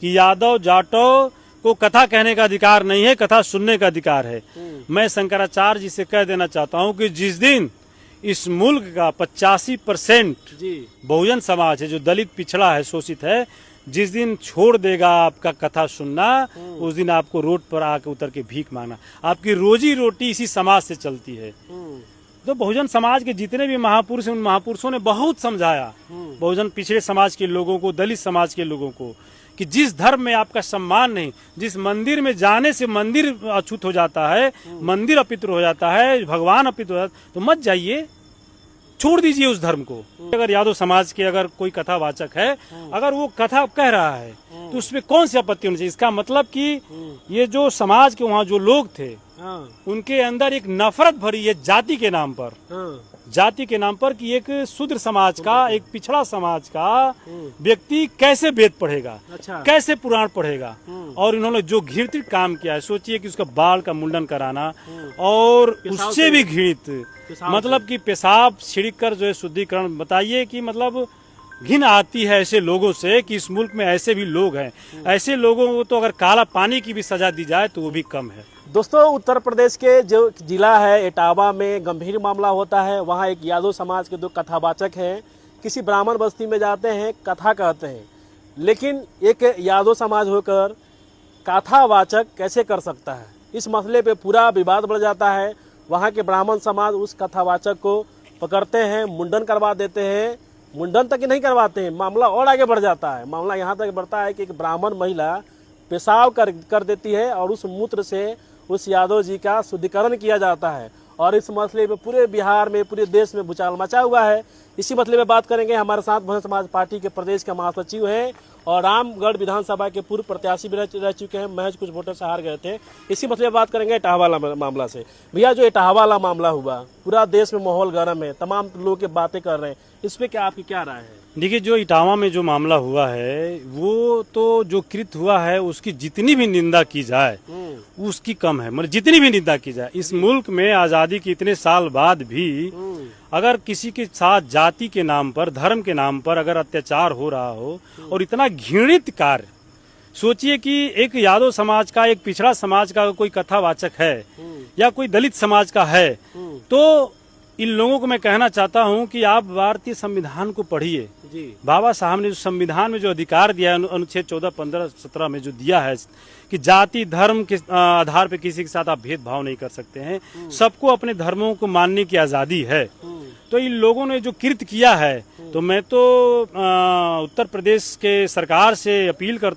कि यादव जाटव को कथा कहने का अधिकार नहीं है, कथा सुनने का अधिकार है। मैं शंकराचार्य जी से कह देना चाहता हूँ कि जिस दिन इस मुल्क का 85% बहुजन समाज है, जो दलित पिछड़ा है, शोषित है, जिस दिन छोड़ देगा आपका कथा सुनना, उस दिन आपको रोड पर आकर उतर के भीख मांगना। आपकी रोजी रोटी इसी समाज से चलती है। तो बहुजन समाज के जितने भी महापुरुष हैं, उन महापुरुषों ने बहुत समझाया बहुजन पिछड़े समाज के लोगों को, दलित समाज के लोगों को, कि जिस धर्म में आपका सम्मान नहीं, जिस मंदिर में जाने से मंदिर अछूत हो जाता है, मंदिर अपवित्र हो जाता है, भगवान अपवित्र हो जाता है, तो मत जाइए, छोड़ दीजिए उस धर्म को। अगर यादव समाज के अगर कोई कथावाचक है, अगर वो कथा कह रहा है, तो उसमें कौन सी आपत्ति होनी चाहिए? इसका मतलब कि ये जो समाज के वहाँ जो लोग थे, उनके अंदर एक नफरत भरी है जाति के नाम पर, जाति के नाम पर, कि एक शूद्र समाज का, एक पिछड़ा समाज का व्यक्ति कैसे वेद पढ़ेगा, कैसे पुराण पढ़ेगा। और इन्होंने जो घृणित काम किया है, सोचिए कि उसका बाल का मुंडन कराना, और उससे भी घृणित, मतलब कि पेशाब छिड़क कर जो है शुद्धिकरण। बताइए कि मतलब घिन आती है ऐसे लोगों से, कि इस मुल्क में ऐसे भी लोग हैं। ऐसे लोगों को तो अगर काला पानी की भी सजा दी जाए तो वो भी कम है। दोस्तों, उत्तर प्रदेश के जो जिला है इटावा में गंभीर मामला होता है। वहाँ एक यादव समाज के दो कथावाचक हैं, किसी ब्राह्मण बस्ती में जाते हैं, कथा कहते हैं। लेकिन एक यादव समाज होकर कथावाचक कैसे कर सकता है, इस मसले पे पूरा विवाद बढ़ जाता है। वहाँ के ब्राह्मण समाज उस कथावाचक को पकड़ते हैं, मुंडन करवा देते हैं। मुंडन तक ही नहीं करवाते हैं, मामला और आगे बढ़ जाता है। मामला यहाँ तक बढ़ता है कि एक ब्राह्मण महिला पेशाब कर देती है, और उस मूत्र से उस यादव जी का शुद्धिकरण किया जाता है। और इस मसले में पूरे बिहार में, पूरे देश में भूचाल मचा हुआ है। इसी मसले में बात करेंगे। हमारे साथ बहुजन समाज पार्टी के प्रदेश के महासचिव हैं और रामगढ़ विधानसभा के पूर्व प्रत्याशी भी रह चुके हैं। महज कुछ वोटर से हार गए थे। इसी मसले में बात करेंगे इटावा वाला मामला से। भैया, जो इटावा वाला मामला हुआ, पूरा देश में माहौल गर्म है, तमाम लोग के बातें कर रहे हैं, इस पे क्या आपकी क्या राय है? देखिए, जो इटावा में जो मामला हुआ है, वो तो जो कृत हुआ है उसकी जितनी भी निंदा की जाए उसकी कम है। मतलब जितनी भी निंदा की जाए, इस मुल्क में आजादी के इतने साल बाद भी अगर किसी के साथ जाति के नाम पर, धर्म के नाम पर अगर अत्याचार हो रहा हो, और इतना घृणित कार्य, सोचिए कि एक यादव समाज का, एक पिछड़ा समाज का कोई कथावाचक है, या कोई दलित समाज का है, तो इन लोगों को मैं कहना चाहता हूं कि आप भारतीय संविधान को पढ़िए। बाबा साहब ने जो संविधान में जो अधिकार दिया है, अनुच्छेद 14, 15, 17 में जो दिया है कि जाति धर्म के आधार पर किसी के साथ आप भेदभाव नहीं कर सकते हैं, सबको अपने धर्मों को मानने की आजादी है। तो इन लोगों ने जो कृत्य किया है, तो मैं तो उत्तर प्रदेश के सरकार से अपील